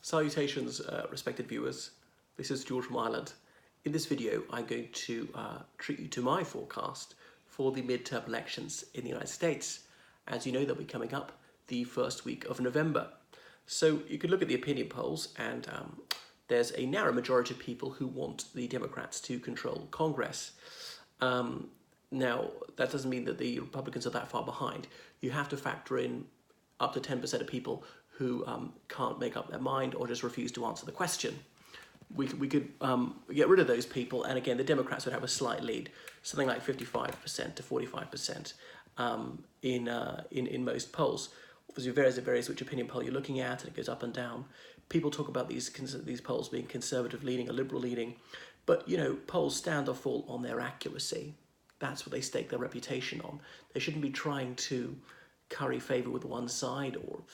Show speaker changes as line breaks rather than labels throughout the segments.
Salutations, respected viewers. This is George from Ireland. In this video, I'm going to treat you to my forecast for the midterm elections in the United States. As you know, they'll be coming up the first week of November. So you could look at the opinion polls, and there's a narrow majority of people who want the Democrats to control Congress. Now, that doesn't mean that the Republicans are that far behind. You have to factor in up to 10% of people who can't make up their mind or just refuse to answer the question. We could get rid of those people, and again, the Democrats would have a slight lead, something like 55% to 45% in most polls. Obviously, it varies which opinion poll you're looking at, and it goes up and down. People talk about these polls being conservative leaning or liberal leaning, but you know, polls stand or fall on their accuracy. That's what they stake their reputation on. They shouldn't be trying to curry favour with one side or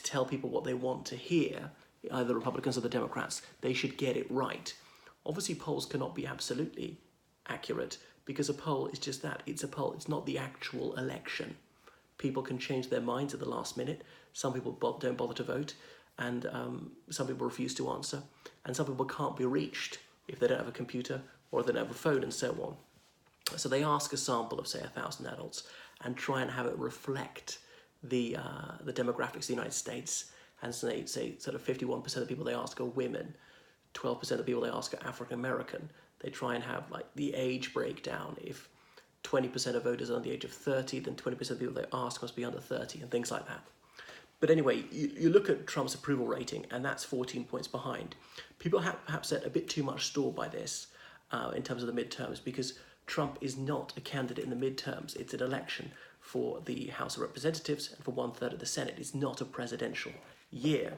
tell people what they want to hear, either the Republicans or the Democrats. They should get it right. Obviously, polls cannot be absolutely accurate because a poll is just that. It's a poll. It's not the actual election. People can change their minds at the last minute. Some people don't bother to vote, and some people refuse to answer, and some people can't be reached if they don't have a computer or they don't have a phone and so on. So they ask a sample of, say, 1,000 adults and try and have it reflect the demographics of the United States, and say sort of 51% of the people they ask are women, 12% of the people they ask are African American. They try and have like the age breakdown. If 20% of voters are under the age of 30, then 20% of the people they ask must be under 30, and things like that. But anyway, you look at Trump's approval rating, and that's 14 points behind. People have perhaps set a bit too much store by this in terms of the midterms, because Trump is not a candidate in the midterms. It's an election for the House of Representatives and for 1/3 of the Senate. It's not a presidential year.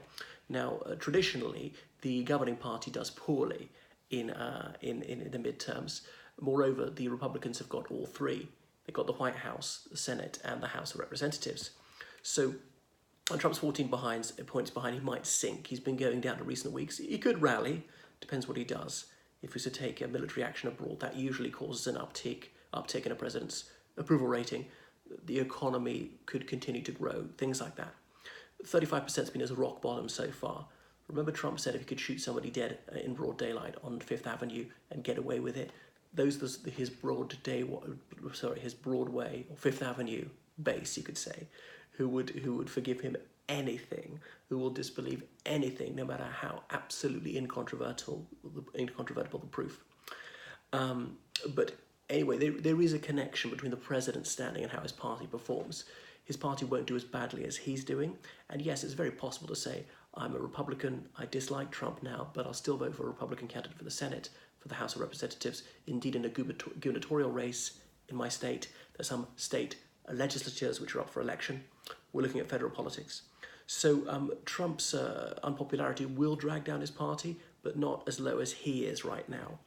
Now, traditionally, the governing party does poorly in the midterms. Moreover, the Republicans have got all three. They've got the White House, the Senate, and the House of Representatives. So, when Trump's 14 points behind, he might sink. He's been going down in recent weeks. He could rally, depends what he does. If he was to take a military action abroad, that usually causes an uptick in a president's approval rating. The economy could continue to grow, things like that. 35% has been his rock bottom so far. Remember, Trump said if he could shoot somebody dead in broad daylight on Fifth Avenue and get away with it, his Broadway or Fifth Avenue base, you could say, who would forgive him anything, who will disbelieve anything, no matter how absolutely incontrovertible the proof. But anyway, there is a connection between the president's standing and how his party performs. His party won't do as badly as he's doing. And yes, it's very possible to say, I'm a Republican, I dislike Trump now, but I'll still vote for a Republican candidate for the Senate, for the House of Representatives. Indeed, in a gubernatorial race in my state, there's some state legislatures which are up for election. We're looking at federal politics. So Trump's unpopularity will drag down his party, but not as low as he is right now.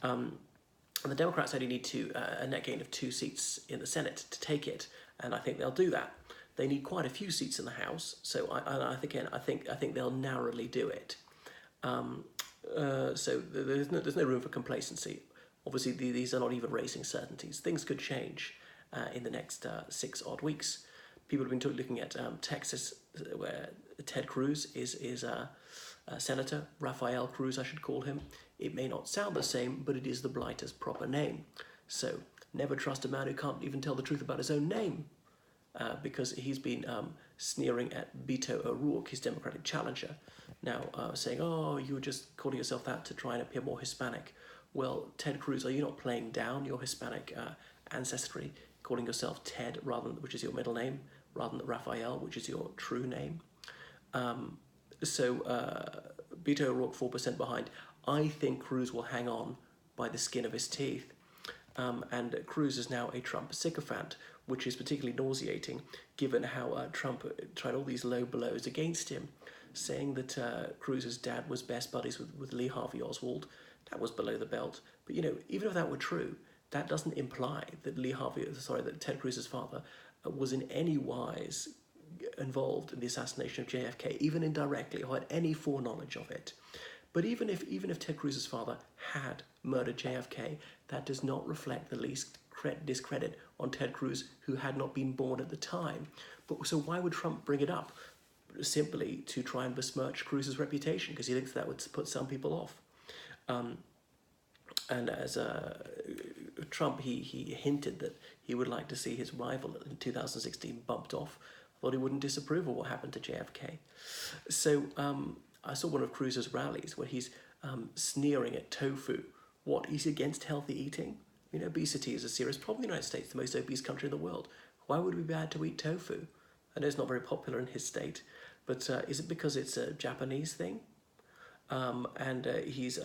And the Democrats only need a net gain of 2 seats in the Senate to take it, and I think they'll do that. They need quite a few seats in the House, so I think they'll narrowly do it. So there's no room for complacency. Obviously, these are not even racing certainties. Things could change in the next 6 odd weeks. People have been looking at Texas, where Ted Cruz is a senator, Rafael Cruz, I should call him. It may not sound the same, but it is the blighter's proper name. So never trust a man who can't even tell the truth about his own name, because he's been sneering at Beto O'Rourke, his Democratic challenger, now saying, oh, you were just calling yourself that to try and appear more Hispanic. Well, Ted Cruz, are you not playing down your Hispanic ancestry, calling yourself Ted, which is your middle name, rather than Rafael, which is your true name? So Beto O'Rourke 4% behind. I think Cruz will hang on by the skin of his teeth. And Cruz is now a Trump sycophant, which is particularly nauseating given how Trump tried all these low blows against him, saying that Cruz's dad was best buddies with Lee Harvey Oswald. That was below the belt. But you know, even if that were true, that doesn't imply that that Ted Cruz's father was in any wise involved in the assassination of JFK, even indirectly, or had any foreknowledge of it. But even if Ted Cruz's father had murdered JFK, that does not reflect the least discredit on Ted Cruz, who had not been born at the time. But so why would Trump bring it up? simply to try and besmirch Cruz's reputation, because he thinks that would put some people off. And as Trump, he hinted that he would like to see his rival in 2016 bumped off. Thought he wouldn't disapprove of what happened to JFK. So I saw one of Cruz's rallies where he's sneering at tofu. What, he's against healthy eating? I mean, obesity is a serious problem in the United States, the most obese country in the world. Why would it be bad to eat tofu? I know it's not very popular in his state, but is it because it's a Japanese thing? And he's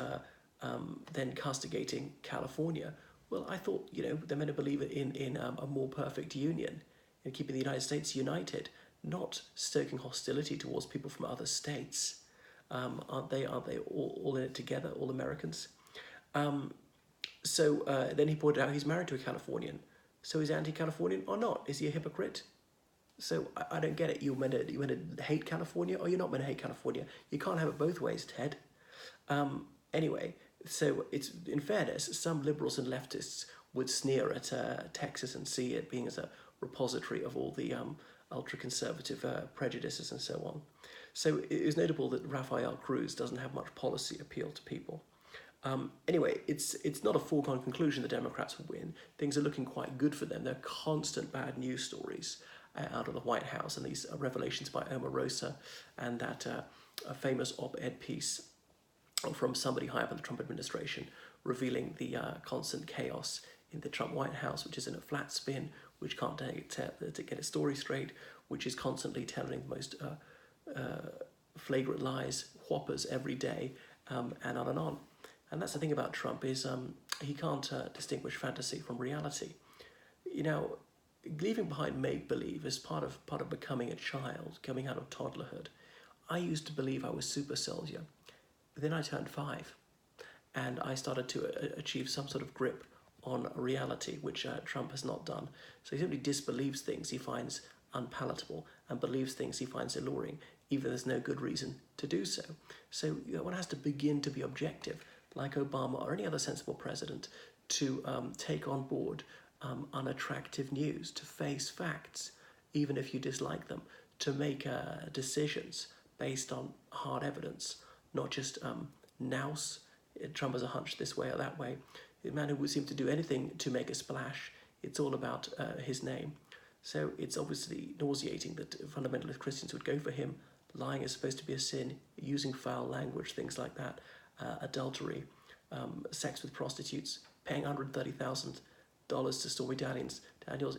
then castigating California. Well, I thought, they're meant to believe in a more perfect union, in keeping the United States united, not stoking hostility towards people from other states. Aren't they all in it together, all Americans? So then he pointed out he's married to a Californian. So is he anti-Californian or not? Is he a hypocrite? So I don't get it. You're meant to hate California, or you're not meant to hate California. You can't have it both ways, Ted. Anyway, so it's, in fairness, some liberals and leftists would sneer at Texas and see it being as a repository of all the ultra-conservative prejudices and so on. So it is notable that Rafael Cruz doesn't have much policy appeal to people. Anyway, it's not a foregone conclusion the Democrats will win. Things are looking quite good for them. There are constant bad news stories out of the White House, and these revelations by Omarosa, and that a famous op-ed piece from somebody high up in the Trump administration revealing the constant chaos in the Trump White House, which is in a flat spin, which can't get its story straight, which is constantly telling the most flagrant lies, whoppers every day, and on and on. And that's the thing about Trump, is he can't distinguish fantasy from reality. Leaving behind make-believe is part of becoming a child, coming out of toddlerhood. I used to believe I was super soldier. Then I turned 5, and I started to achieve some sort of grip on reality, which Trump has not done. So he simply disbelieves things he finds unpalatable and believes things he finds alluring, even though there's no good reason to do so. So one has to begin to be objective, like Obama or any other sensible president, to take on board unattractive news, to face facts, even if you dislike them, to make decisions based on hard evidence, not just nous. Trump has a hunch this way or that way. The man who would seem to do anything to make a splash, it's all about his name. So it's obviously nauseating that fundamentalist Christians would go for him. Lying is supposed to be a sin, using foul language, things like that, adultery, sex with prostitutes, paying $130,000 to Stormy Daniels.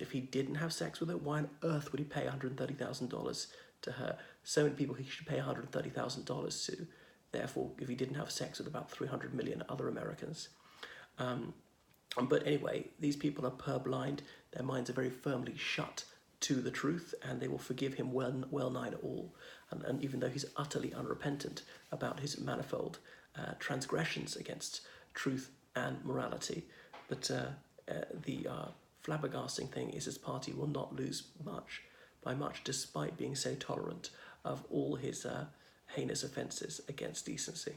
If he didn't have sex with her, why on earth would he pay $130,000 to her? So many people he should pay $130,000 to. Therefore, if he didn't have sex with about 300 million other Americans. But anyway, these people are purblind. Their minds are very firmly shut to the truth, and they will forgive him well nigh all. And even though he's utterly unrepentant about his manifold transgressions against truth and morality. But the flabbergasting thing is his party will not lose by much, despite being so tolerant of all his heinous offences against decency.